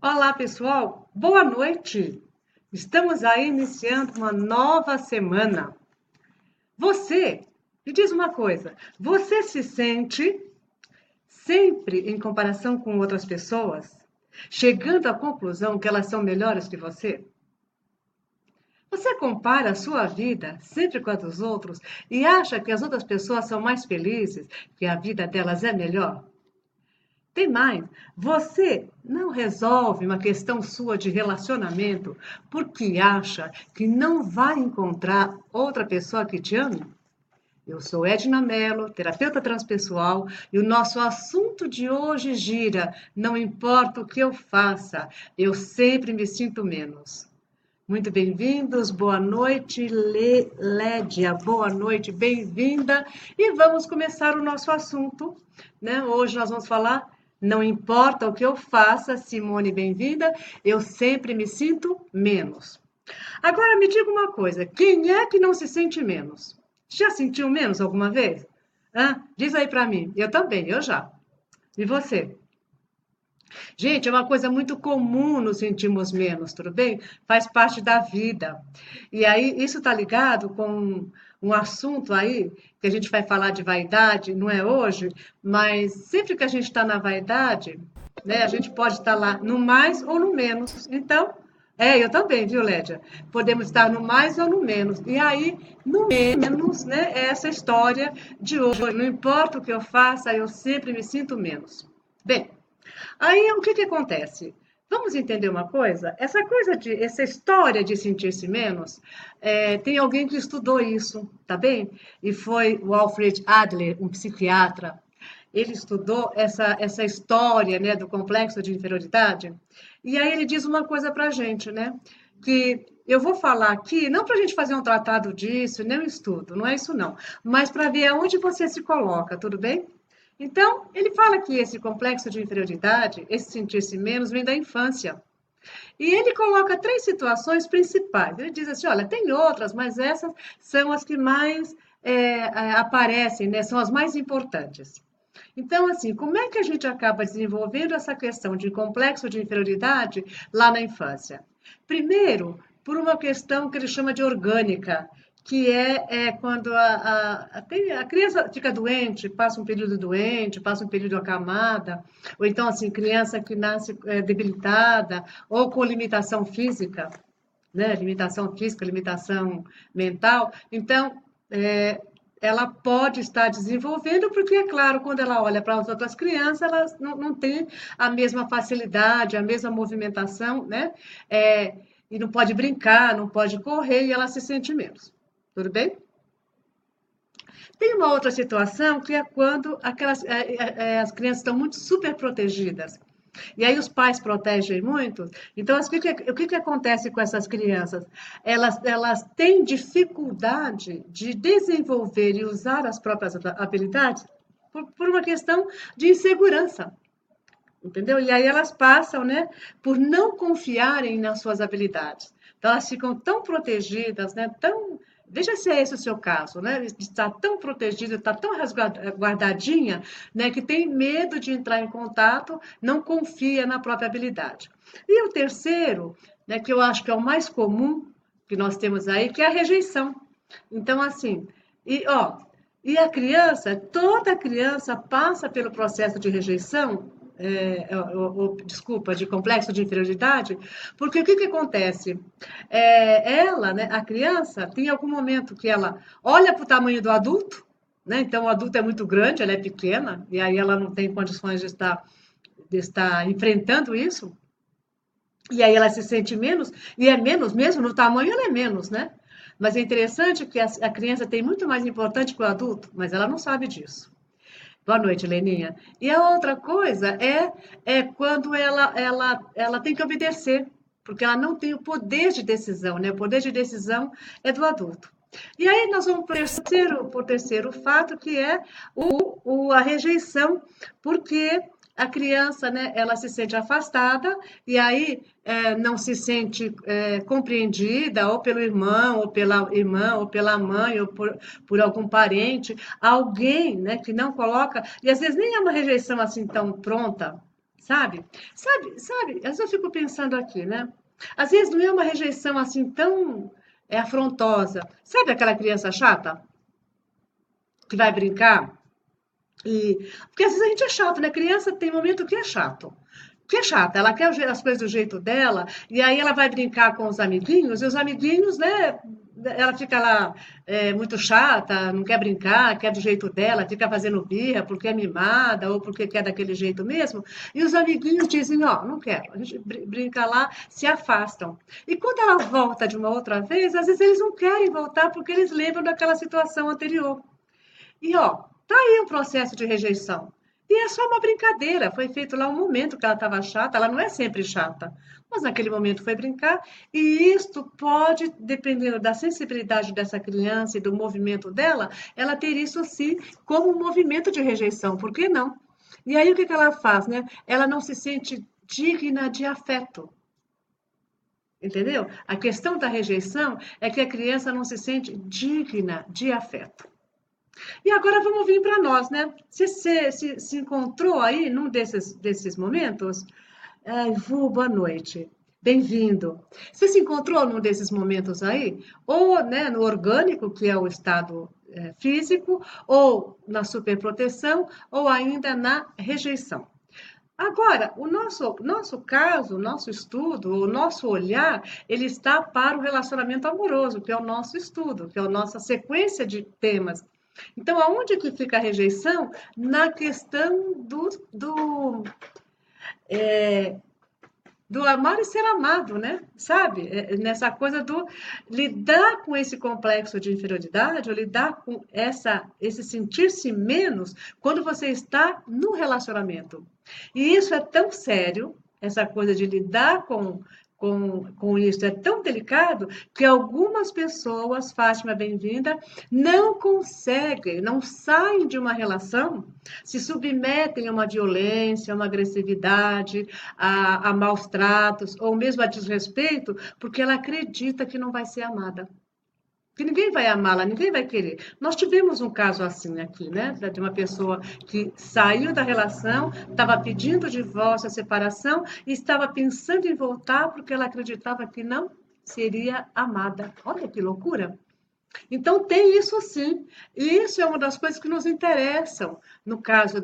Olá, pessoal. Boa noite. Estamos aí iniciando uma nova semana. Me diz uma coisa, você se sente sempre em comparação com outras pessoas, chegando à conclusão que elas são melhores que você? Você compara a sua vida sempre com a dos outros e acha que as outras pessoas são mais felizes, que a vida delas é melhor? Tem mais, você não resolve uma questão sua de relacionamento porque acha que não vai encontrar outra pessoa que te ame? Eu sou Edna Mello, terapeuta transpessoal, e o nosso assunto de hoje gira: não importa o que eu faça, eu sempre me sinto menos. Muito bem-vindos, boa noite, Lédia, boa noite, bem-vinda. E vamos começar o nosso assunto, né? Hoje nós vamos falar, não importa o que eu faça, Simone, bem-vinda, eu sempre me sinto menos. Agora me diga uma coisa, quem é que não se sente menos? Já sentiu menos alguma vez? Diz aí para mim, eu também, eu já. E você? Gente, é uma coisa muito comum nos sentirmos menos, tudo bem? Faz parte da vida. E aí, isso está ligado com um assunto aí, que a gente vai falar de vaidade, não é hoje, mas sempre que a gente está na vaidade, né, a gente pode estar lá no mais ou no menos. Então, eu também, viu, Lédia? Podemos estar no mais ou no menos. E aí, no menos, né, é essa história de hoje. Não importa o que eu faça, eu sempre me sinto menos. Bem, aí o que que acontece? Vamos entender uma coisa? Essa história de sentir-se menos, tem alguém que estudou isso, tá bem? E foi o Alfred Adler, um psiquiatra. Ele estudou essa história, né, do complexo de inferioridade. E aí ele diz uma coisa para a gente, né? Que eu vou falar aqui, não para a gente fazer um tratado disso, nem um estudo, não é isso não. Mas para ver aonde você se coloca, tudo bem? Então, ele fala que esse complexo de inferioridade, esse sentir-se menos, vem da infância. E ele coloca três situações principais. Ele diz assim: olha, tem outras, mas essas são as que mais aparecem, né? São as mais importantes. Então, assim, como é que a gente acaba desenvolvendo essa questão de complexo de inferioridade lá na infância? Primeiro, por uma questão que ele chama de orgânica, que é quando a criança fica doente, passa um período doente, passa um período acamada, ou então, assim, criança que nasce debilitada ou com limitação física, né? Limitação física, limitação mental. Então, ela pode estar desenvolvendo, porque, é claro, quando ela olha para as outras crianças, elas não têm a mesma facilidade, a mesma movimentação, né? E não pode brincar, não pode correr, e ela se sente menos. Tudo bem? Tem uma outra situação que é quando as crianças estão muito super protegidas. E aí os pais protegem muito. Então, o que acontece com essas crianças? Elas têm dificuldade de desenvolver e usar as próprias habilidades por uma questão de insegurança. Entendeu? E aí elas passam, né, por não confiarem nas suas habilidades. Então, elas ficam tão protegidas, né, tão. Veja se é esse o seu caso, né? Está tão protegida, está tão guardadinha, né, que tem medo de entrar em contato, não confia na própria habilidade. E o terceiro, né, que eu acho que é o mais comum que nós temos aí, que é a rejeição. Então, assim, e a criança, toda criança passa pelo processo de rejeição, desculpa, de complexo de inferioridade, porque o que que acontece? Ela, né, a criança, tem algum momento que ela olha para o tamanho do adulto, né? Então o adulto é muito grande, ela é pequena, e aí ela não tem condições de estar enfrentando isso, e aí ela se sente menos, e é menos mesmo, no tamanho ela é menos, né? Mas é interessante que a criança tem muito mais importante que o adulto, mas ela não sabe disso. Boa noite, Leninha. E a outra coisa é quando ela tem que obedecer, porque ela não tem o poder de decisão, né? O poder de decisão é do adulto. E aí nós vamos para o terceiro fato, que é a rejeição, porque a criança, né, ela se sente afastada e aí não se sente compreendida ou pelo irmão, ou pela irmã, ou pela mãe, ou por algum parente, alguém, né, que não coloca, e às vezes nem é uma rejeição assim tão pronta, sabe? Sabe, às vezes eu fico pensando aqui, né? Às vezes não é uma rejeição assim tão afrontosa. Sabe aquela criança chata que vai brincar? Porque às vezes a gente é chato, né? Criança tem momento que é chato. Que é chata, ela quer as coisas do jeito dela, e aí ela vai brincar com os amiguinhos, e os amiguinhos, né? Ela fica lá muito chata, não quer brincar, quer do jeito dela, fica fazendo birra porque é mimada ou porque quer daquele jeito mesmo. E os amiguinhos dizem: Ó, não quero. A gente brinca lá, se afastam. E quando ela volta de uma outra vez, às vezes eles não querem voltar porque eles lembram daquela situação anterior. E ó, tá aí o processo de rejeição. E é só uma brincadeira, foi feito lá um momento que ela estava chata, ela não é sempre chata, mas naquele momento foi brincar, e isto pode, dependendo da sensibilidade dessa criança e do movimento dela, ela ter isso sim como um movimento de rejeição, por que não? E aí o que que ela faz, né? Ela não se sente digna de afeto. Entendeu? A questão da rejeição é que a criança não se sente digna de afeto. E agora vamos vir para nós, né? Você se encontrou aí num desses momentos? Ai, Vu, boa noite. Bem-vindo. Você se encontrou num desses momentos aí? Ou né, no orgânico, que é o estado físico, ou na superproteção, ou ainda na rejeição. Agora, o nosso caso, o nosso estudo, o nosso olhar, ele está para o relacionamento amoroso, que é o nosso estudo, que é a nossa sequência de temas. Então, aonde que fica a rejeição? Na questão do amar e ser amado, né? Sabe? Nessa coisa do lidar com esse complexo de inferioridade, ou lidar com esse sentir-se menos quando você está no relacionamento. E isso é tão sério, essa coisa de lidar com isso é tão delicado que algumas pessoas, Fátima, bem-vinda, não conseguem, não saem de uma relação, se submetem a uma violência, a uma agressividade, a maus tratos, ou mesmo a desrespeito, porque ela acredita que não vai ser amada. Que ninguém vai amá-la, ninguém vai querer. Nós tivemos um caso assim aqui, né? De uma pessoa que saiu da relação, estava pedindo divórcio, a separação, e estava pensando em voltar porque ela acreditava que não seria amada. Olha que loucura! Então, tem isso sim. E isso é uma das coisas que nos interessam. No caso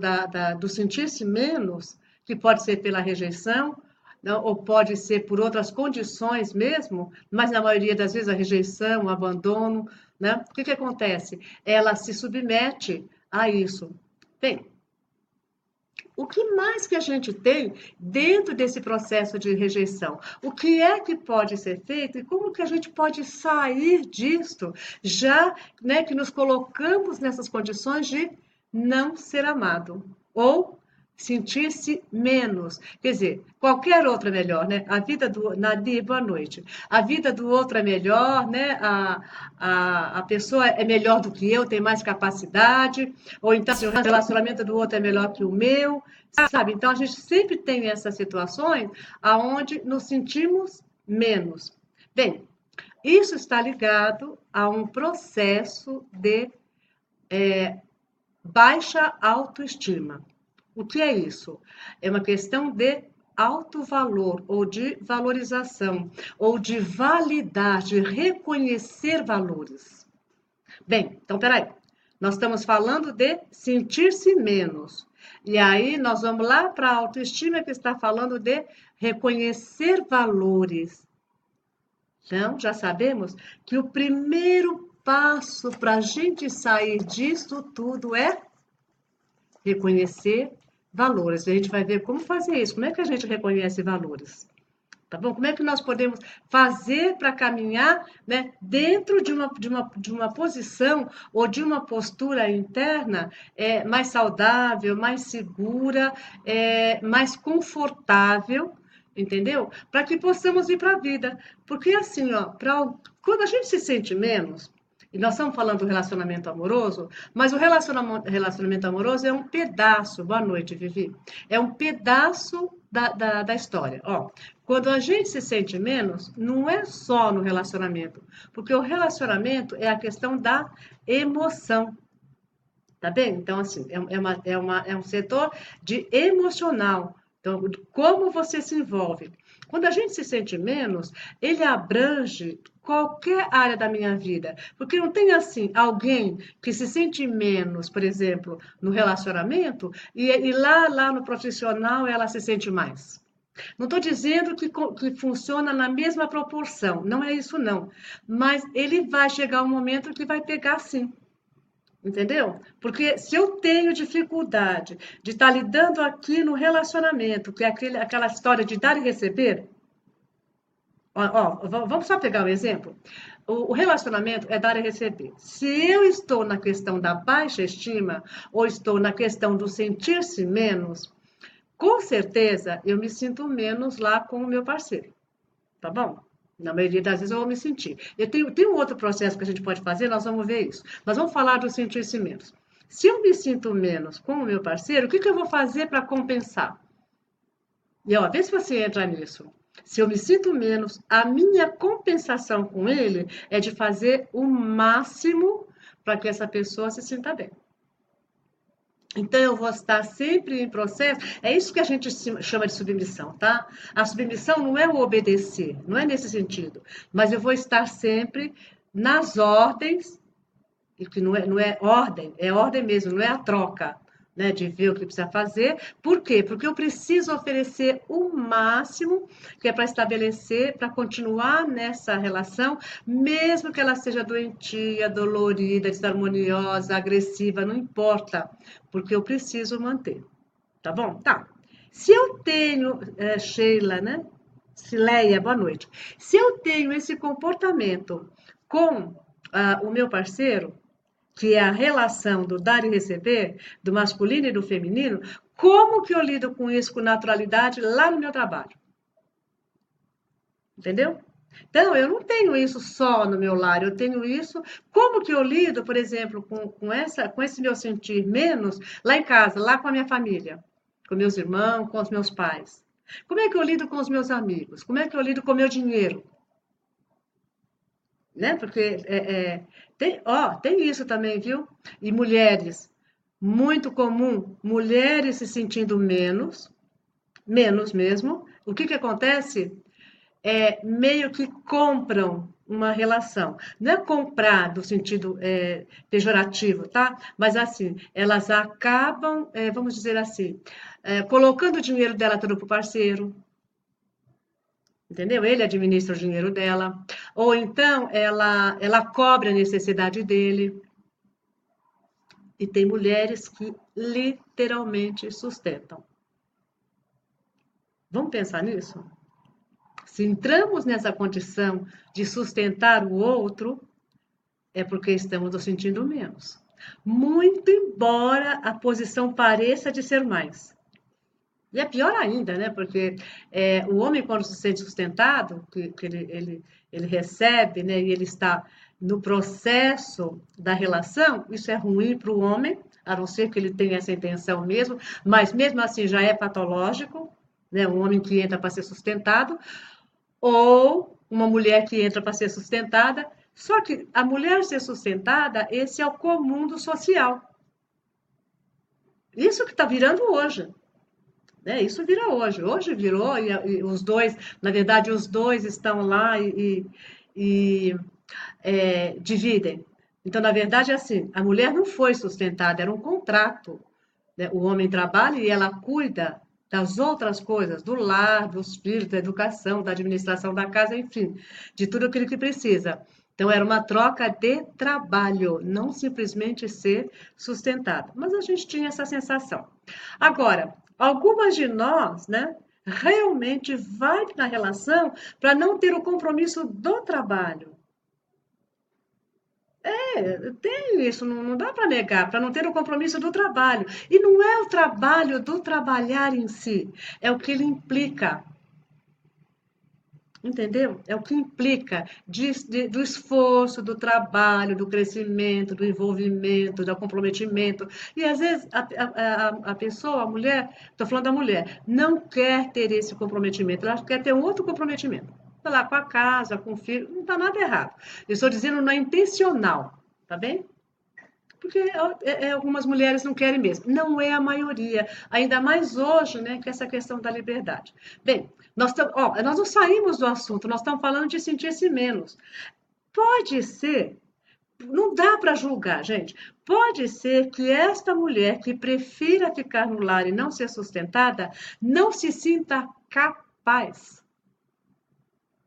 do sentir-se menos, que pode ser pela rejeição, não, ou pode ser por outras condições mesmo, mas na maioria das vezes a rejeição, o abandono, né? O que que acontece? Ela se submete a isso. Bem, o que mais que a gente tem dentro desse processo de rejeição? O que é que pode ser feito e como que a gente pode sair disto, já, né, que nos colocamos nessas condições de não ser amado ou sentir-se menos. Quer dizer, qualquer outro é melhor, né? A vida do Nadir, boa noite. A vida do outro é melhor, né? A pessoa é melhor do que eu, tem mais capacidade, ou então assim, o relacionamento do outro é melhor que o meu, sabe? Então a gente sempre tem essas situações aonde nos sentimos menos. Bem, isso está ligado a um processo de baixa autoestima. O que é isso? É uma questão de alto valor, ou de valorização, ou de validar, de reconhecer valores. Bem, então peraí. Nós estamos falando de sentir-se menos. E aí nós vamos lá para a autoestima que está falando de reconhecer valores. Então, já sabemos que o primeiro passo para a gente sair disso tudo é reconhecer valores. A gente vai ver como fazer isso, como é que a gente reconhece valores. Tá bom? Como é que nós podemos fazer para caminhar, né, dentro de uma posição ou de uma postura interna mais saudável, mais segura, mais confortável, entendeu? Para que possamos ir para a vida. Porque assim, ó, quando a gente se sente menos, e nós estamos falando do relacionamento amoroso, mas o relacionamento amoroso é um pedaço, boa noite, Vivi, é um pedaço da história. Ó, quando a gente se sente menos, não é só no relacionamento, porque o relacionamento é a questão da emoção. Tá bem? Então, assim, é um setor de emocional. Então, como você se envolve? Quando a gente se sente menos, ele abrange qualquer área da minha vida. Porque não tem assim alguém que se sente menos, por exemplo, no relacionamento, e lá no profissional ela se sente mais. Não estou dizendo que funciona na mesma proporção, não é isso não. Mas ele vai chegar um momento que vai pegar sim. Entendeu? Porque se eu tenho dificuldade de estar lidando aqui no relacionamento, que é aquela história de dar e receber, vamos só pegar um exemplo. O relacionamento é dar e receber. Se eu estou na questão da baixa estima, ou estou na questão do sentir-se menos, com certeza eu me sinto menos lá com o meu parceiro. Tá bom? Na maioria das vezes eu vou me sentir. Tem um outro processo que a gente pode fazer, nós vamos ver isso. Nós vamos falar do sentir-se menos. Se eu me sinto menos com o meu parceiro, o que eu vou fazer para compensar? E ó, vê se você entra nisso. Se eu me sinto menos, a minha compensação com ele é de fazer o máximo para que essa pessoa se sinta bem. Então, eu vou estar sempre em processo. É isso que a gente chama de submissão, tá? A submissão não é o obedecer, não é nesse sentido. Mas eu vou estar sempre nas ordens, e que não é ordem, é ordem mesmo, não é a troca, né? De ver o que precisa fazer. Por quê? Porque eu preciso oferecer o máximo que é para estabelecer, para continuar nessa relação, mesmo que ela seja doentia, dolorida, desarmoniosa, agressiva, não importa, porque eu preciso manter. Tá bom? Tá. Se eu tenho, Sheila, né? Cileia, boa noite. Se eu tenho esse comportamento com o meu parceiro, que é a relação do dar e receber, do masculino e do feminino, como que eu lido com isso com naturalidade lá no meu trabalho? Entendeu? Então, eu não tenho isso só no meu lar, eu tenho isso. Como que eu lido, por exemplo, com esse meu sentir menos lá em casa, lá com a minha família, com meus irmãos, com os meus pais? Como é que eu lido com os meus amigos? Como é que eu lido com o meu dinheiro? Né? Porque tem isso também, viu? E mulheres, muito comum, mulheres se sentindo menos mesmo. O que acontece? Meio que compram uma relação. Não é comprar do sentido pejorativo, tá? Mas assim, elas acabam, vamos dizer assim, colocando o dinheiro dela todo para o parceiro, entendeu? Ele administra o dinheiro dela. Ou então ela cobre a necessidade dele. E tem mulheres que literalmente sustentam. Vamos pensar nisso? Se entramos nessa condição de sustentar o outro, é porque estamos nos sentindo menos. Muito embora a posição pareça de ser mais. E é pior ainda, né? Porque o homem, quando se sente sustentado, que ele recebe, né? E ele está no processo da relação, isso é ruim para o homem, a não ser que ele tenha essa intenção mesmo, mas mesmo assim já é patológico, né? Um homem que entra para ser sustentado, ou uma mulher que entra para ser sustentada. Só que a mulher ser sustentada, esse é o comum do social. Isso que está virando hoje. Né? Isso vira hoje. Hoje virou, e os dois, na verdade, os dois estão lá e dividem. Então, na verdade, é assim: a mulher não foi sustentada, era um contrato. Né? O homem trabalha e ela cuida das outras coisas, do lar, dos filhos, da educação, da administração da casa, enfim, de tudo aquilo que precisa. Então, era uma troca de trabalho, não simplesmente ser sustentada. Mas a gente tinha essa sensação. Agora, algumas de nós, né, realmente vai na relação para não ter o compromisso do trabalho. Tem isso, não dá para negar, para não ter o compromisso do trabalho. E não é o trabalho do trabalhar em si, é o que ele implica. Entendeu? É o que implica do esforço, do trabalho, do crescimento, do envolvimento, do comprometimento. E às vezes a pessoa, a mulher, estou falando da mulher, não quer ter esse comprometimento, ela quer ter um outro comprometimento. Está lá com a casa, com o filho, não está nada errado. Eu estou dizendo não é intencional, tá bem? Porque algumas mulheres não querem mesmo. Não é a maioria, ainda mais hoje, né, que essa questão da liberdade. Bem, nós não saímos do assunto, nós estamos falando de sentir-se menos. Pode ser, não dá para julgar, gente. Pode ser que esta mulher que prefira ficar no lar e não ser sustentada, não se sinta capaz.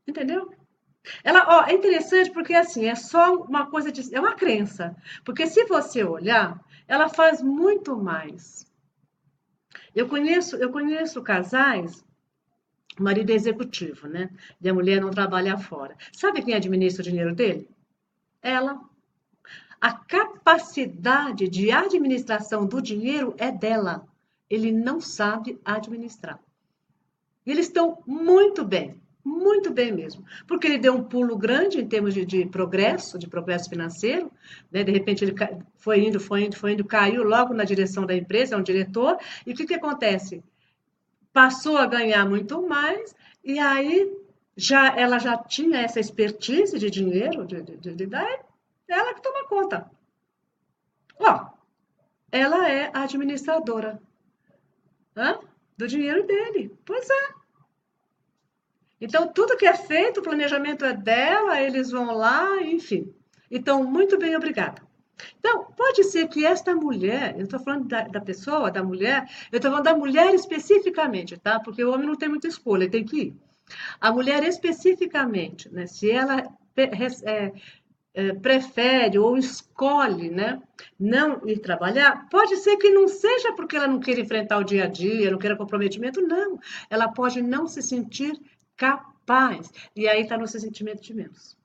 Entendeu? Ela, ó, é interessante porque assim, é só uma coisa de, é uma crença. Porque se você olhar, ela faz muito mais. Eu conheço casais, o marido é executivo, né? E a mulher não trabalha fora. Sabe quem administra o dinheiro dele? Ela. A capacidade de administração do dinheiro é dela. Ele não sabe administrar. E eles estão muito bem mesmo. Porque ele deu um pulo grande em termos de progresso financeiro. Né? De repente ele foi indo, caiu logo na direção da empresa, é um diretor. E o que acontece? Passou a ganhar muito mais, e aí ela já tinha essa expertise de dinheiro, daí ela que toma conta. Ó, ela é a administradora, hã? Do dinheiro dele. Pois é. Então, tudo que é feito, o planejamento é dela, eles vão lá, enfim. Então, muito bem, obrigada. Então, pode ser que esta mulher, eu estou falando da pessoa, da mulher, eu estou falando da mulher especificamente, tá? Porque o homem não tem muita escolha, ele tem que ir. A mulher especificamente, né? Se ela prefere ou escolhe, né, não ir trabalhar, pode ser que não seja porque ela não queira enfrentar o dia a dia, não queira comprometimento, não. Ela pode não se sentir capaz. E aí está no seu sentimento de menos.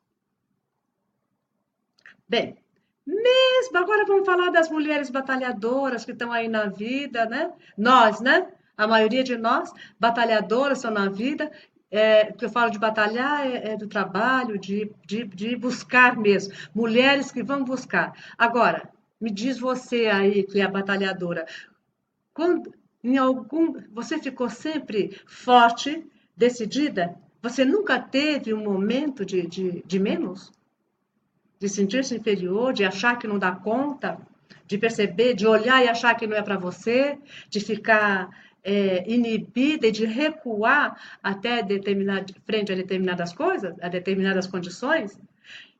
Bem, mesmo agora vamos falar das mulheres batalhadoras que estão aí na vida, né? Nós, né? A maioria de nós, batalhadoras, estão na vida. Que eu falo de batalhar é do trabalho, de buscar mesmo. Mulheres que vão buscar. Agora, me diz você aí que é a batalhadora, quando você ficou sempre forte, decidida? Você nunca teve um momento de menos? De sentir-se inferior, de achar que não dá conta, de perceber, de olhar e achar que não é para você, de ficar inibida e de recuar até frente a determinadas coisas, a determinadas condições.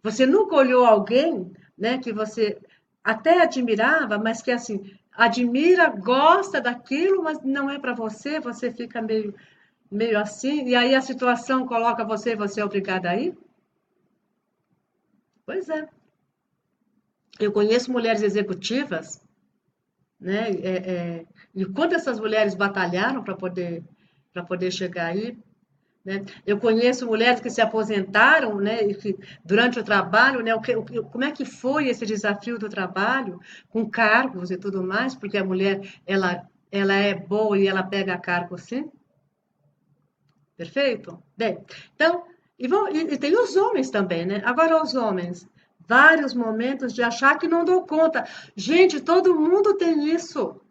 Você nunca olhou alguém, né, que você até admirava, mas que assim admira, gosta daquilo, mas não é para você, você fica meio assim, e aí a situação coloca você é obrigada a ir? Pois é. Eu conheço mulheres executivas, né? E quando essas mulheres batalharam para poder chegar aí, né? Eu conheço mulheres que se aposentaram, né? E que durante o trabalho, né? Como é que foi esse desafio do trabalho com cargos e tudo mais? Porque a mulher ela é boa e ela pega cargo sim, perfeito? Bem, então e tem os homens também, né? Agora os homens vários momentos de achar que não dou conta. Gente, todo mundo tem isso.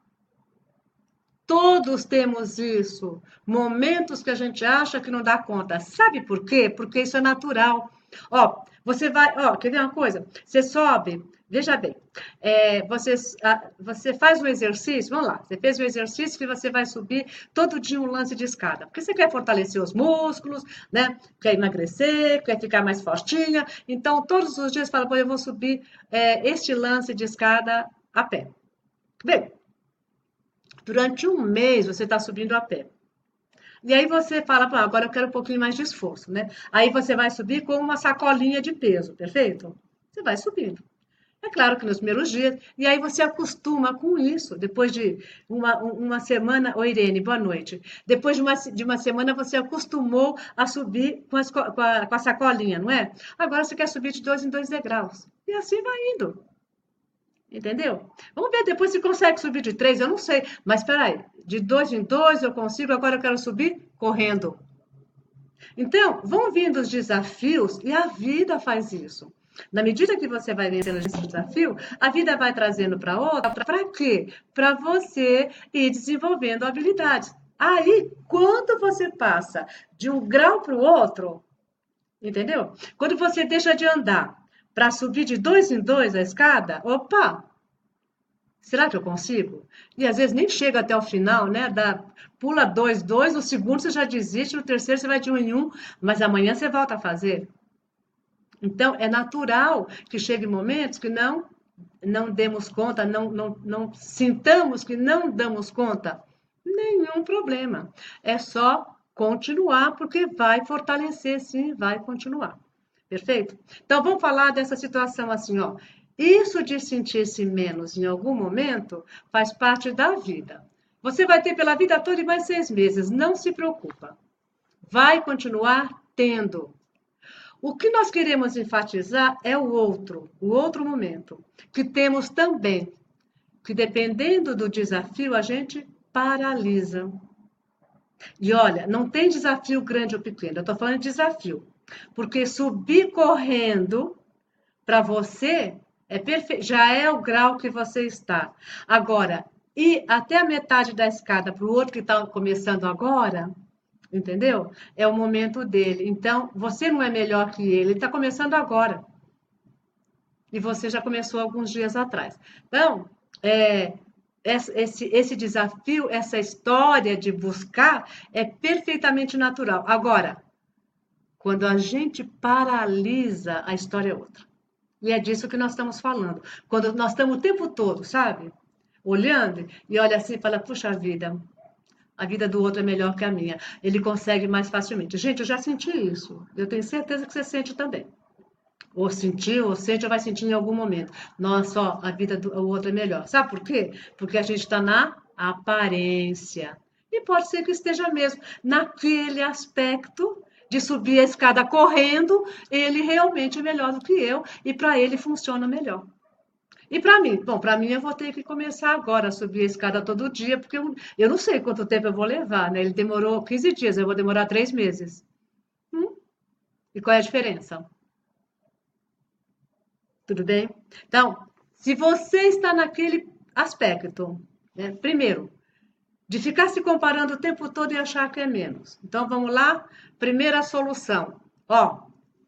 Todos temos isso. Momentos que a gente acha que não dá conta. Sabe por quê? Porque isso é natural. Ó, você vai, ó, quer ver uma coisa? Você sobe, veja bem, você faz um exercício, vamos lá, você fez um exercício que você vai subir todo dia um lance de escada, porque você quer fortalecer os músculos, né? Quer emagrecer, quer ficar mais fortinha, então todos os dias fala, pô, eu vou subir este lance de escada a pé. Bem, durante um mês você está subindo a pé. E aí você fala, agora eu quero um pouquinho mais de esforço, né? Aí você vai subir com uma sacolinha de peso, perfeito? Você vai subindo. É claro que nos primeiros dias, e aí você acostuma com isso. Depois de uma semana, oi Irene, boa noite. Depois de uma semana você acostumou a subir com a sacolinha, não é? Agora você quer subir de 2 em 2 degraus. E assim vai indo. Entendeu? Vamos ver depois se consegue subir de 3, eu não sei. Mas espera aí, de 2 em 2 eu consigo, agora eu quero subir correndo. Então, vão vindo os desafios e a vida faz isso. Na medida que você vai vencendo esse desafio, a vida vai trazendo para outra, para quê? Para você ir desenvolvendo habilidades. Aí, quando você passa de um grau para o outro, entendeu? Quando você deixa de andar para subir de 2 em 2 a escada, opa! Será que eu consigo? E às vezes nem chega até o final, né? Pula 2, 2, no segundo você já desiste, no terceiro você vai de um em um, mas amanhã você volta a fazer. Então, é natural que chegue momentos que não demos conta, não sintamos que não damos conta. Nenhum problema. É só continuar, porque vai fortalecer, sim, vai continuar. Perfeito? Então, vamos falar dessa situação assim, ó. Isso de sentir-se menos em algum momento faz parte da vida. Você vai ter pela vida toda e mais 6 meses, não se preocupa. Vai continuar tendo. O que nós queremos enfatizar é o outro momento, que temos também, que dependendo do desafio, a gente paralisa. E olha, não tem desafio grande ou pequeno, eu estou falando de desafio. Porque subir correndo para você já é o grau que você está. Agora, ir até a metade da escada para o outro que está começando agora, entendeu? É o momento dele. Então, você não é melhor que ele está começando agora. E você já começou alguns dias atrás. Então, esse desafio, essa história de buscar é perfeitamente natural. Agora, quando a gente paralisa, a história é outra. E é disso que nós estamos falando. Quando nós estamos o tempo todo, sabe? Olhando e olha assim e fala, puxa vida, a vida do outro é melhor que a minha. Ele consegue mais facilmente. Gente, eu já senti isso. Eu tenho certeza que você sente também. Ou sentiu, ou sente, ou vai sentir em algum momento. Nossa, ó, a vida do outro é melhor. Sabe por quê? Porque a gente está na aparência. E pode ser que esteja mesmo naquele aspecto de subir a escada correndo, ele realmente é melhor do que eu e para ele funciona melhor. E para mim? Bom, para mim eu vou ter que começar agora a subir a escada todo dia, porque eu não sei quanto tempo eu vou levar, né? Ele demorou 15 dias, eu vou demorar 3 meses. Hum? E qual é a diferença? Tudo bem? Então, se você está naquele aspecto, né? Primeiro, de ficar se comparando o tempo todo e achar que é menos. Então, vamos lá? Primeira solução. Ó,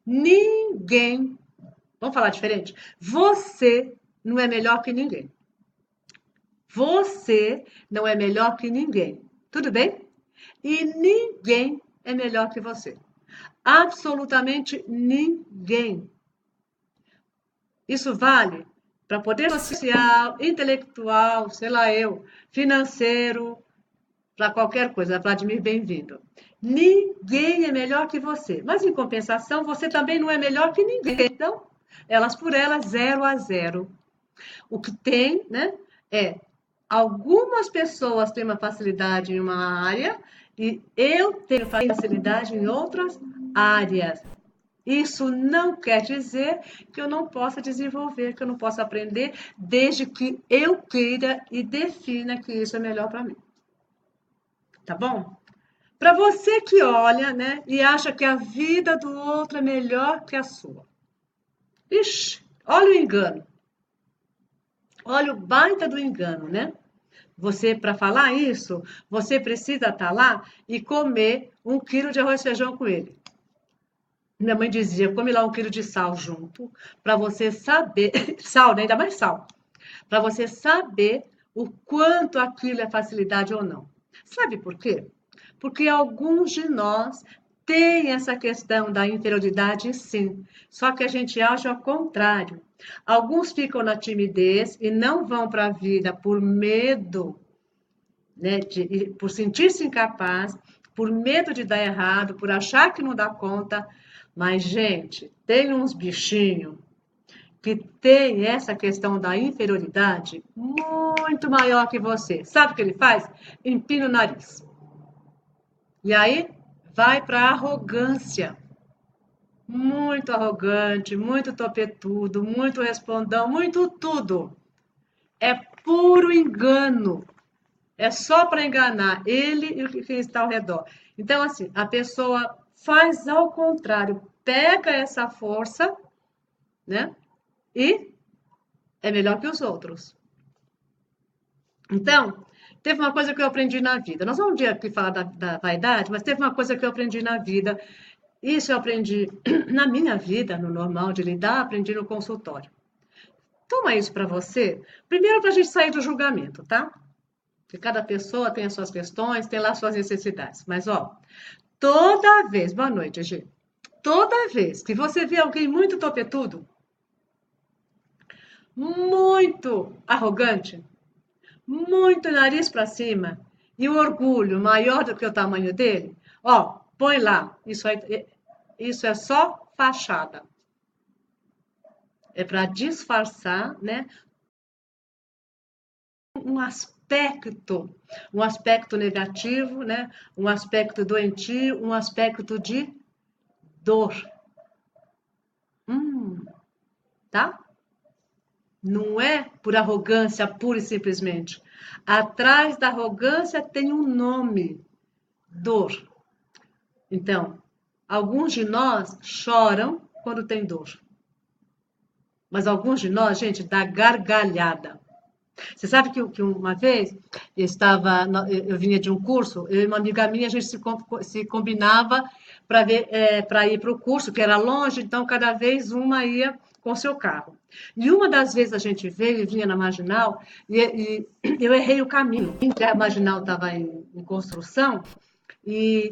ninguém, vamos falar diferente? Você não é melhor que ninguém. Você não é melhor que ninguém. Tudo bem? E ninguém é melhor que você. Absolutamente ninguém. Isso vale para poder social, intelectual, sei lá eu, financeiro, para qualquer coisa. Vladimir, bem-vindo. Ninguém é melhor que você. Mas, em compensação, você também não é melhor que ninguém. Então, elas por elas, 0-0. O que tem, né, é algumas pessoas têm uma facilidade em uma área e eu tenho facilidade em outras áreas. Isso não quer dizer que eu não possa desenvolver, que eu não possa aprender, desde que eu queira e defina que isso é melhor para mim. Tá bom? Para você que olha, né, e acha que a vida do outro é melhor que a sua. Ixi, olha o engano. Olha o baita do engano, né? Você, para falar isso, você precisa estar lá e comer 1 quilo de arroz e feijão com ele. Minha mãe dizia, come lá 1 quilo de sal junto, para você saber, sal, né? Ainda mais sal, para você saber o quanto aquilo é facilidade ou não. Sabe por quê? Porque alguns de nós têm essa questão da inferioridade, sim, só que a gente age ao contrário. Alguns ficam na timidez e não vão para a vida por medo, né, por sentir-se incapaz, por medo de dar errado, por achar que não dá conta. Mas, gente, tem uns bichinhos que tem essa questão da inferioridade muito maior que você. Sabe o que ele faz? Empina o nariz. E aí vai para a arrogância. Muito arrogante, muito topetudo, muito respondão, muito tudo. É puro engano. É só para enganar ele e o que está ao redor. Então, assim, a pessoa faz ao contrário, pega essa força, né? E é melhor que os outros. Então, teve uma coisa que eu aprendi na vida. Nós vamos um dia aqui falar da vaidade, mas teve uma coisa que eu aprendi na vida. Isso eu aprendi na minha vida, no normal de lidar, aprendi no consultório. Toma isso para você. Primeiro, para a gente sair do julgamento, tá? Porque cada pessoa tem as suas questões, tem lá as suas necessidades. Mas, ó, toda vez, boa noite, Gi. Toda vez que você vê alguém muito topetudo, muito arrogante, muito nariz para cima e o orgulho maior do que o tamanho dele, ó, põe lá. Isso é só fachada. É para disfarçar, né, um aspecto negativo, né, um aspecto doentio, um aspecto de dor. Tá? Não é por arrogância pura e simplesmente. Atrás da arrogância tem um nome: dor. Então, alguns de nós choram quando tem dor. Mas alguns de nós, gente, dá gargalhada. Você sabe que uma vez eu vinha de um curso, eu e uma amiga minha, a gente se combinava para ir para o curso, que era longe, então cada vez uma ia com seu carro. E uma das vezes a gente veio e vinha na Marginal, e eu errei o caminho, a Marginal estava em construção, e,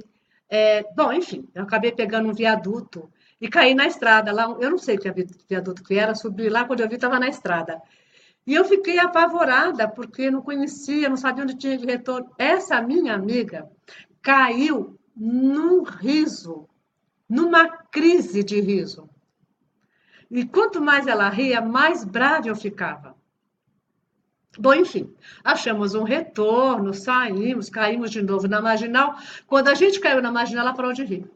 bom, enfim, eu acabei pegando um viaduto e caí na estrada lá, eu não sei que viaduto que era, subi lá, quando eu vi estava na estrada. E eu fiquei apavorada, porque não conhecia, não sabia onde tinha de retorno. Essa minha amiga caiu num riso, numa crise de riso. E quanto mais ela ria, mais brava eu ficava. Bom, enfim, achamos um retorno, saímos, caímos de novo na Marginal. Quando a gente caiu na Marginal, ela parou de rir.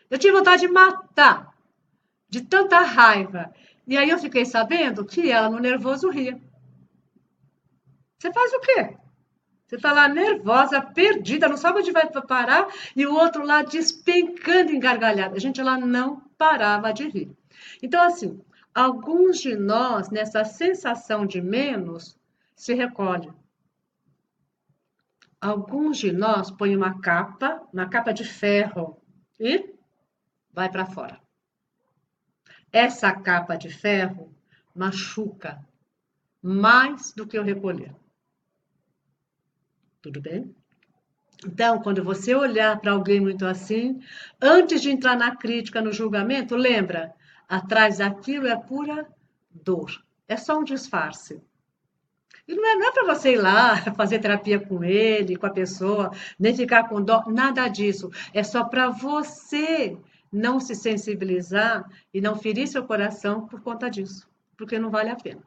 Eu tive vontade de matar, de tanta raiva. E aí eu fiquei sabendo que ela, no nervoso, ria. Você faz o quê? Você está lá nervosa, perdida, não sabe onde vai parar, e o outro lá despencando em gargalhada. Gente, ela não parava de rir. Então, assim, alguns de nós, nessa sensação de menos, se recolhem. Alguns de nós põem uma capa de ferro, e vai para fora. Essa capa de ferro machuca mais do que o recolher. Tudo bem? Então, quando você olhar para alguém muito assim, antes de entrar na crítica, no julgamento, lembra, atrás daquilo é pura dor. É só um disfarce. E não é para você ir lá fazer terapia com ele, com a pessoa, nem ficar com dó, nada disso. É só para você não se sensibilizar e não ferir seu coração por conta disso, porque não vale a pena.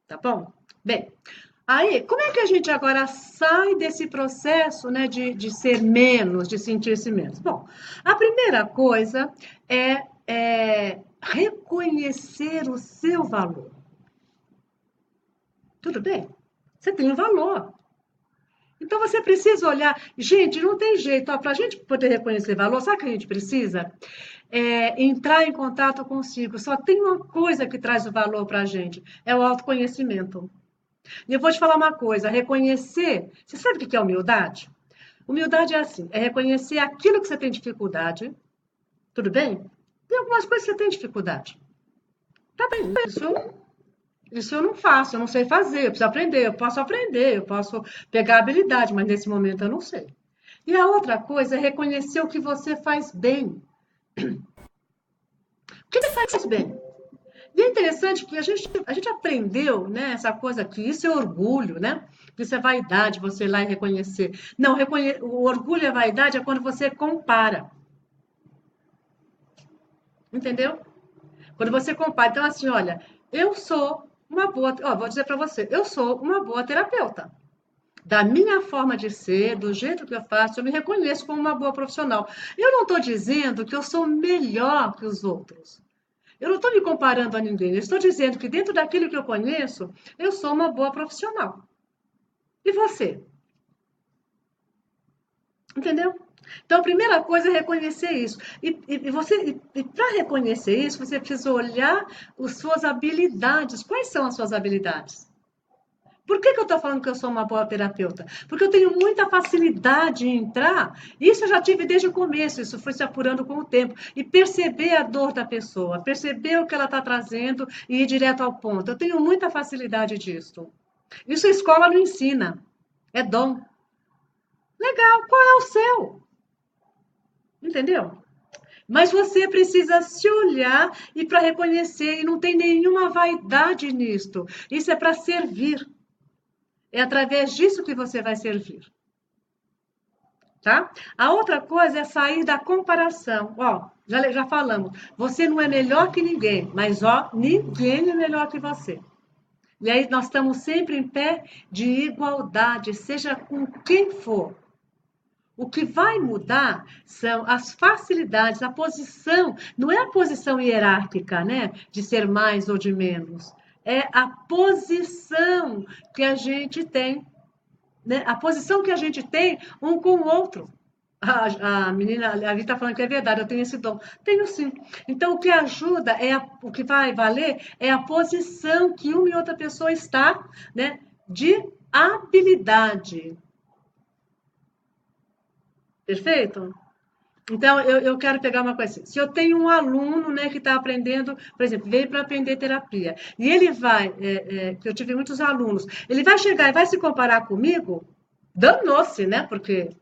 Tá bom? Bem, aí, como é que a gente agora sai desse processo, né, de ser menos, de sentir-se menos? Bom, a primeira coisa é reconhecer o seu valor. Tudo bem? Você tem um valor. Então você precisa olhar. Gente, não tem jeito. Para a gente poder reconhecer valor, sabe o que a gente precisa? Entrar em contato consigo. Só tem uma coisa que traz o valor para a gente: é o autoconhecimento. E eu vou te falar uma coisa: reconhecer. Você sabe o que é humildade? Humildade é assim: é reconhecer aquilo que você tem dificuldade. Tudo bem? Tem algumas coisas que você tem dificuldade. Tá bem, isso eu não faço, eu não sei fazer, eu preciso aprender, eu posso pegar habilidade, mas nesse momento eu não sei. E a outra coisa é reconhecer o que você faz bem. O que você faz bem? E é interessante que a gente aprendeu, né, essa coisa aqui, isso é orgulho, né? Isso é vaidade, você ir lá e reconhecer. Não, o orgulho e a vaidade é quando você compara. Entendeu? Quando você compara. Então, assim, olha, eu sou uma boa. Ó, vou dizer para você, eu sou uma boa terapeuta. Da minha forma de ser, do jeito que eu faço, eu me reconheço como uma boa profissional. Eu não estou dizendo que eu sou melhor que os outros. Eu não estou me comparando a ninguém. Eu estou dizendo que dentro daquilo que eu conheço, eu sou uma boa profissional. E você? Entendeu? Então, a primeira coisa é reconhecer isso. E para reconhecer isso, você precisa olhar as suas habilidades. Quais são as suas habilidades? Por que eu estou falando que eu sou uma boa terapeuta? Porque eu tenho muita facilidade em entrar. Isso eu já tive desde o começo, isso foi se apurando com o tempo. E perceber a dor da pessoa, perceber o que ela está trazendo e ir direto ao ponto. Eu tenho muita facilidade disso. Isso a escola não ensina. É dom. Legal, qual é o seu? Entendeu? Mas você precisa se olhar e para reconhecer, e não tem nenhuma vaidade nisto. Isso é para servir. É através disso que você vai servir, tá? A outra coisa é sair da comparação. Ó, já falamos, você não é melhor que ninguém, mas ó, ninguém é melhor que você. E aí nós estamos sempre em pé de igualdade, seja com quem for. O que vai mudar são as facilidades, a posição, não é a posição hierárquica, né, de ser mais ou de menos, é a posição que a gente tem, né? A posição que a gente tem um com o outro. A menina ali está falando que é verdade, eu tenho esse dom. Tenho sim. Então, o que ajuda, o que vai valer, é a posição que uma e outra pessoa está, né, de habilidade. Perfeito? Então, eu quero pegar uma coisa assim. Se eu tenho um aluno, né, que está aprendendo, por exemplo, veio para aprender terapia, e ele vai, que eu tive muitos alunos, ele vai chegar e vai se comparar comigo, danou-se, né? Porque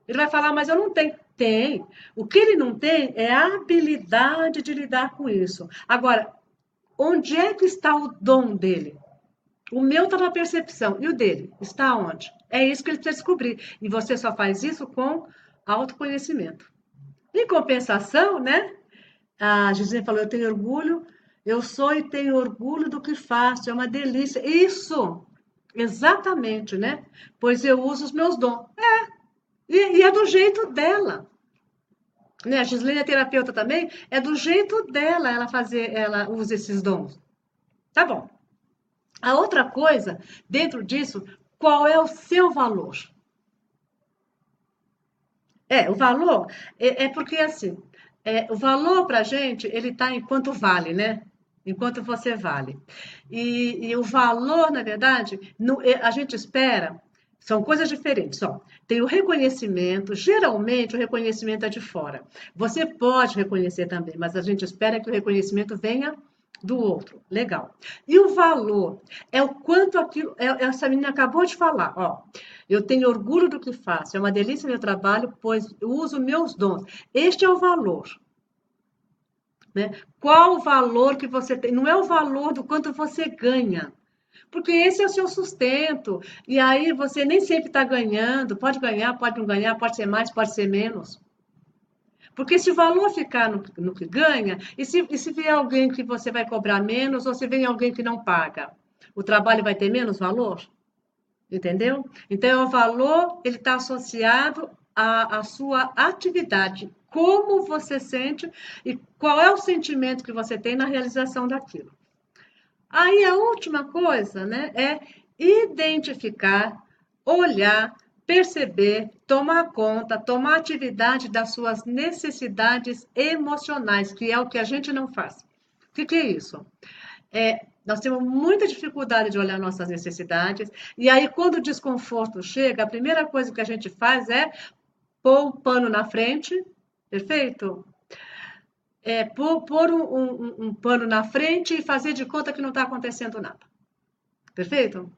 ele vai falar, mas eu não tenho. Tem. O que ele não tem é a habilidade de lidar com isso. Agora, onde é que está o dom dele? O meu está na percepção. E o dele? Está onde? É isso que ele precisa descobrir. E você só faz isso com autoconhecimento. Em compensação, né? A Gisele falou, eu tenho orgulho, eu sou e tenho orgulho do que faço, é uma delícia. Isso, exatamente, né? Pois eu uso os meus dons. E é do jeito dela. Né? A Gislene é terapeuta também, é do jeito dela ela usa esses dons. Tá bom. A outra coisa, dentro disso, qual é o seu valor? O valor é porque assim, o valor para a gente, ele está enquanto vale, né? Enquanto você vale. E o valor, na verdade, a gente espera, são coisas diferentes. Ó. Tem o reconhecimento, geralmente o reconhecimento é de fora. Você pode reconhecer também, mas a gente espera que o reconhecimento venha do outro. Legal. E o valor é o quanto aquilo. Essa menina acabou de falar, ó. Eu tenho orgulho do que faço, é uma delícia meu trabalho, pois eu uso meus dons. Este é o valor. Né? Qual o valor que você tem? Não é o valor do quanto você ganha, porque esse é o seu sustento. E aí você nem sempre está ganhando, pode ganhar, pode não ganhar, pode ser mais, pode ser menos. Porque se o valor ficar no que ganha, e se vier alguém que você vai cobrar menos, ou se vem alguém que não paga, o trabalho vai ter menos valor? Entendeu? Então, o valor ele está associado à sua atividade. Como você sente e qual é o sentimento que você tem na realização daquilo. Aí a última coisa, né, é identificar, olhar, perceber, tomar conta, tomar atividade das suas necessidades emocionais, que é o que a gente não faz. O que é isso? Nós temos muita dificuldade de olhar nossas necessidades, e aí, quando o desconforto chega, a primeira coisa que a gente faz é pôr um pano na frente, perfeito? Pôr um pano na frente e fazer de conta que não está acontecendo nada, perfeito?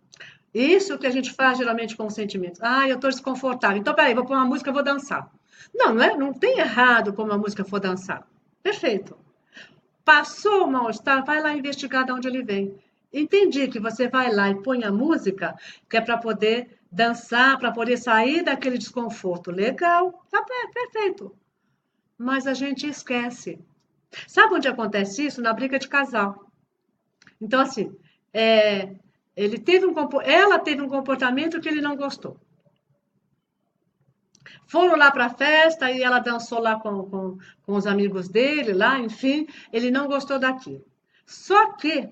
Isso que a gente faz geralmente com os sentimentos. Ah, eu estou desconfortável, então peraí, vou pôr uma música, vou dançar. Não, não tem errado como a música for dançar, perfeito. Passou o mal-estar, vai lá investigar de onde ele vem. Entendi que você vai lá e põe a música, que é para poder dançar, para poder sair daquele desconforto. Legal, tá perfeito. Mas a gente esquece. Sabe onde acontece isso? Na briga de casal. Então, assim, ela teve um comportamento que ele não gostou. Foram lá para a festa e ela dançou lá com os amigos dele, lá, enfim, ele não gostou daquilo. Só que,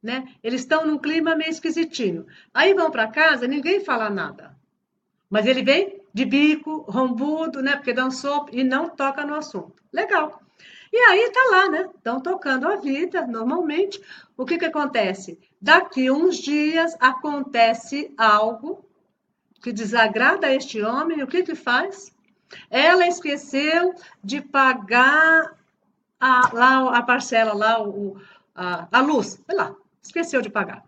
né, eles estão num clima meio esquisitinho. Aí vão para casa, ninguém fala nada. Mas ele vem de bico, rombudo, né? Porque dá um sopro e não toca no assunto. Legal. E aí tá lá, né? Estão tocando a vida normalmente. O que que acontece? Daqui uns dias acontece algo que desagrada a este homem. E o que que faz? Ela esqueceu de pagar lá a parcela, lá a luz. Sei lá, esqueceu de pagar,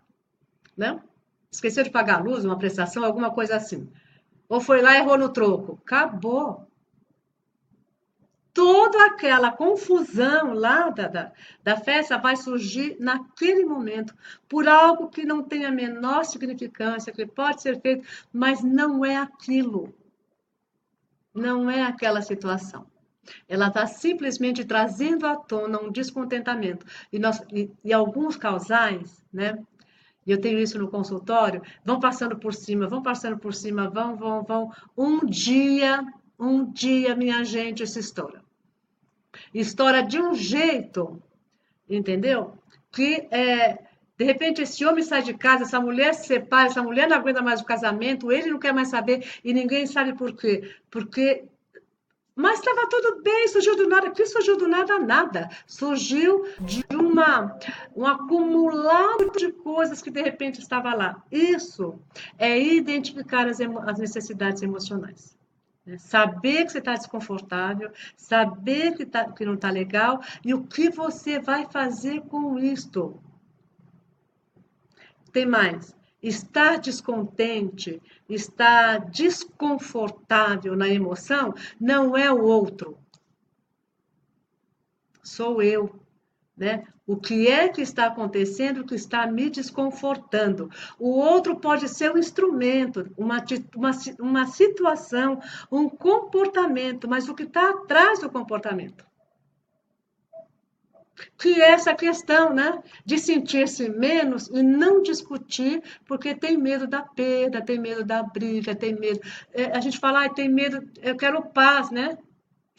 né? Esqueceu de pagar a luz, uma prestação, alguma coisa assim. Ou foi lá e errou no troco. Acabou. Toda aquela confusão lá da festa vai surgir naquele momento, por algo que não tem a menor significância, que pode ser feito, mas não é aquilo, não é aquela situação. Ela está simplesmente trazendo à tona um descontentamento. E alguns casais, né? E eu tenho isso no consultório, vão passando por cima, vão passando por cima, vão. Um dia, minha gente, se estoura. Estoura de um jeito, entendeu? Que de repente esse homem sai de casa, essa mulher se separa, essa mulher não aguenta mais o casamento, ele não quer mais saber e ninguém sabe por quê. Mas estava tudo bem, surgiu do nada. Que surgiu do nada? Nada. Surgiu de um acumulado de coisas que de repente estava lá. Isso é identificar as necessidades emocionais. Saber que você está desconfortável, saber que não está legal e o que você vai fazer com isto. Tem mais. Estar descontente, estar desconfortável na emoção, não é o outro. Sou eu. Né? O que é que está acontecendo que está me desconfortando? O outro pode ser um instrumento, uma situação, um comportamento, mas o que está atrás do comportamento? Que é essa questão, né, de sentir-se menos e não discutir, porque tem medo da perda, tem medo da briga, tem medo. A gente fala, tem medo, eu quero paz, né?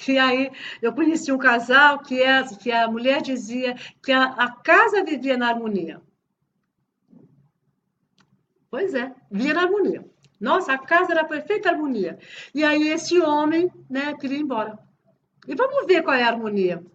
E aí eu conheci um casal que a mulher dizia que a casa vivia na harmonia. Pois é, vivia na harmonia. Nossa, a casa era perfeita harmonia. E aí esse homem, né, queria ir embora. E vamos ver qual é a harmonia.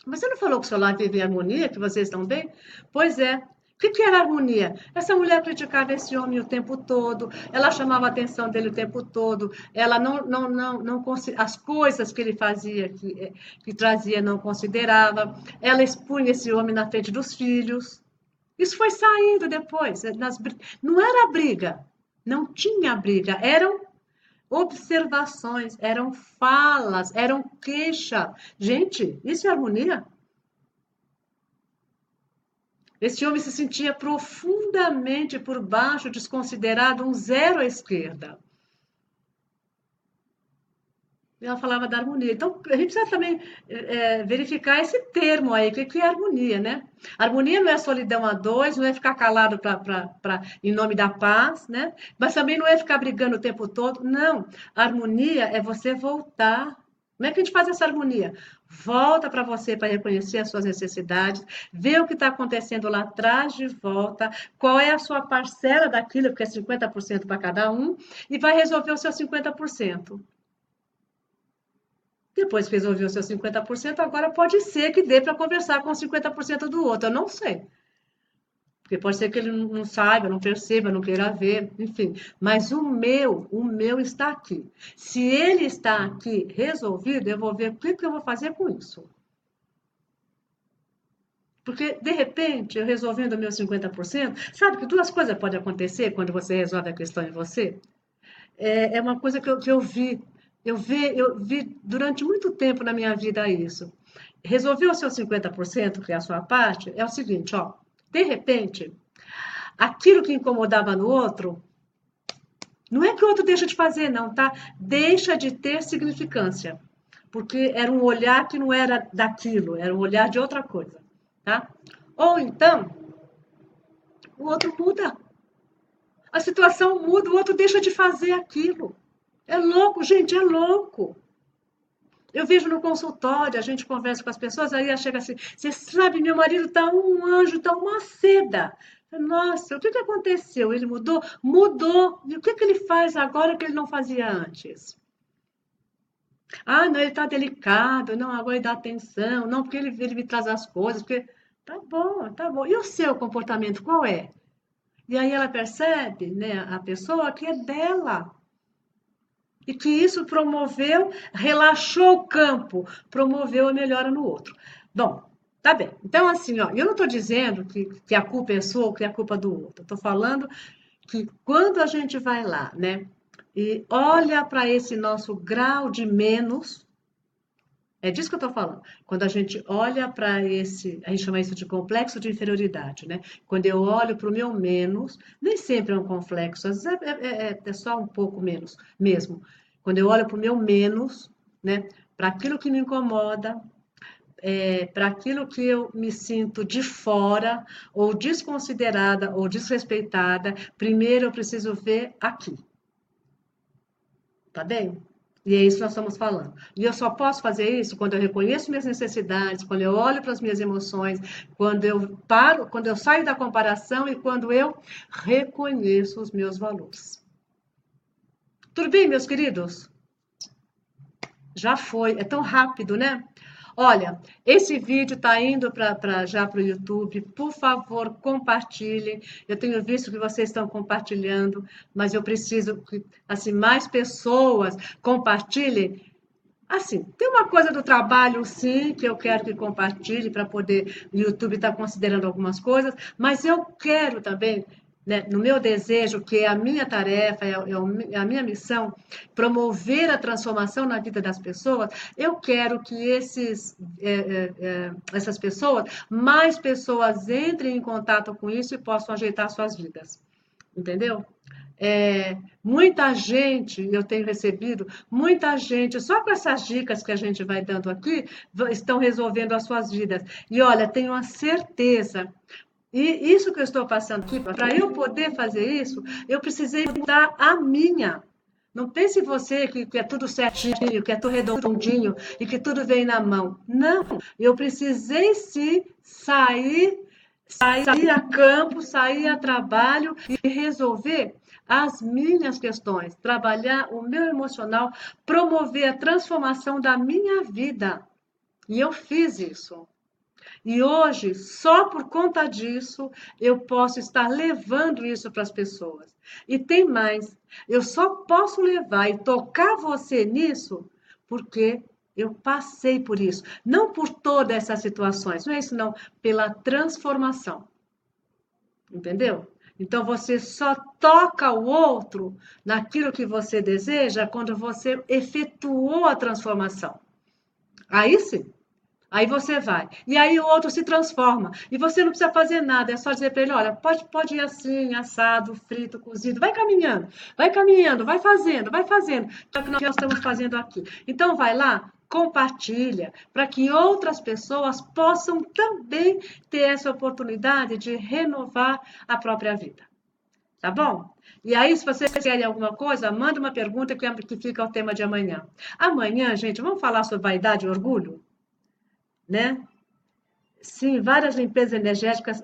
Você não falou que o seu lar vive em harmonia, que vocês estão bem? Pois é. O que era harmonia? Essa mulher criticava esse homem o tempo todo, ela chamava a atenção dele o tempo todo, ela não as coisas que ele fazia, que trazia, não considerava, ela expunha esse homem na frente dos filhos. Isso foi saindo depois. Não era briga, não tinha briga, eram observações, eram falas, eram queixa. Gente, isso é harmonia? Esse homem se sentia profundamente por baixo, desconsiderado, um zero à esquerda. E ela falava da harmonia. Então, a gente precisa também verificar esse termo aí, o que é harmonia, né? Harmonia não é solidão a dois, não é ficar calado em nome da paz, né? Mas também não é ficar brigando o tempo todo. Não. Harmonia é você voltar. Como é que a gente faz essa harmonia? Volta para você para reconhecer as suas necessidades, ver o que está acontecendo lá atrás de volta, qual é a sua parcela daquilo, porque é 50% para cada um, e vai resolver o seu 50%. Depois que resolveu o seu 50%, agora pode ser que dê para conversar com 50% do outro. Eu não sei. Porque pode ser que ele não saiba, não perceba, não queira ver, enfim. Mas o meu está aqui. Se ele está aqui resolvido, eu vou ver o que eu vou fazer com isso. Porque, de repente, eu resolvendo o meu 50%, sabe que duas coisas podem acontecer quando você resolve a questão em você? É uma coisa que eu vi. Eu vi durante muito tempo na minha vida isso. Resolver o seu 50%, que é a sua parte, é o seguinte, ó. De repente, aquilo que incomodava no outro, não é que o outro deixa de fazer, não, tá? Deixa de ter significância. Porque era um olhar que não era daquilo, era um olhar de outra coisa, tá? Ou então, o outro muda. A situação muda, o outro deixa de fazer aquilo. É louco, gente, é louco. Eu vejo no consultório, a gente conversa com as pessoas, aí chega assim, você sabe, meu marido tá um anjo, tá uma seda. Nossa, o que que aconteceu? Ele mudou? Mudou. E o que que ele faz agora que ele não fazia antes? Ah, não, ele está delicado. Não, agora ele dá atenção. Não, porque ele me traz as coisas. Porque tá bom, tá bom. E o seu comportamento, qual é? E aí ela percebe, né, a pessoa que é dela. E que isso promoveu, relaxou o campo, promoveu a melhora no outro. Bom, tá bem. Então, assim, ó, eu não estou dizendo que a culpa é sua ou que é a culpa do outro. Estou falando que quando a gente vai lá, né, e olha para esse nosso grau de menos, é disso que eu estou falando. Quando a gente olha para esse, a gente chama isso de complexo de inferioridade, né? Quando eu olho para o meu menos, nem sempre é um complexo, às vezes é só um pouco menos mesmo. Quando eu olho para o meu menos, né? Para aquilo que me incomoda, para aquilo que eu me sinto de fora, ou desconsiderada, ou desrespeitada, primeiro eu preciso ver aqui. Tá bem? E é isso que nós estamos falando. E eu só posso fazer isso quando eu reconheço minhas necessidades, quando eu olho para as minhas emoções, quando eu paro, quando eu saio da comparação e quando eu reconheço os meus valores. Tudo bem, meus queridos? Já foi. É tão rápido, né? Olha, esse vídeo está indo já para o YouTube. Por favor, compartilhem. Eu tenho visto que vocês estão compartilhando, mas eu preciso que assim, mais pessoas compartilhem. Assim, tem uma coisa do trabalho, sim, que eu quero que compartilhe para poder o YouTube estar considerando algumas coisas, mas eu quero também, né, no meu desejo, que é a minha tarefa, é a minha missão, promover a transformação na vida das pessoas, eu quero que essas pessoas, mais pessoas entrem em contato com isso e possam ajeitar suas vidas. Entendeu? Muita gente, eu tenho recebido, muita gente, só com essas dicas que a gente vai dando aqui, estão resolvendo as suas vidas. E olha, tenho a certeza, e isso que eu estou passando aqui, para eu poder fazer isso, eu precisei mudar a minha. Não pense você que é tudo certinho, que é tudo redondinho e que tudo vem na mão. Não, eu precisei sim sair a campo, sair a trabalho e resolver as minhas questões, trabalhar o meu emocional, promover a transformação da minha vida. E eu fiz isso. E hoje, só por conta disso, eu posso estar levando isso para as pessoas. E tem mais, eu só posso levar e tocar você nisso porque eu passei por isso. Não por todas essas situações, não é isso não, pela transformação. Entendeu? Então você só toca o outro naquilo que você deseja quando você efetuou a transformação. Aí sim. Aí você vai. E aí o outro se transforma. E você não precisa fazer nada, é só dizer para ele: olha, pode ir assim, assado, frito, cozido. vai caminhando, vai fazendo, vai fazendo. Que é o que nós estamos fazendo aqui. Então vai lá, compartilha, para que outras pessoas possam também ter essa oportunidade de renovar a própria vida. Tá bom? E aí, se vocês querem alguma coisa, manda uma pergunta que fica o tema de amanhã. Amanhã, gente, vamos falar sobre vaidade e orgulho? Né? Sim, várias limpezas energéticas,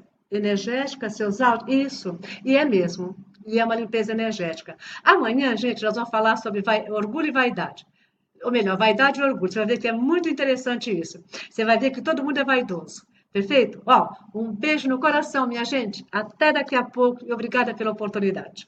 seus áudios, isso, e é mesmo, e é uma limpeza energética. Amanhã, gente, nós vamos falar sobre orgulho e vaidade, ou melhor, vaidade e orgulho, você vai ver que é muito interessante isso, você vai ver que todo mundo é vaidoso, perfeito? Ó, um beijo no coração, minha gente, até daqui a pouco e obrigada pela oportunidade.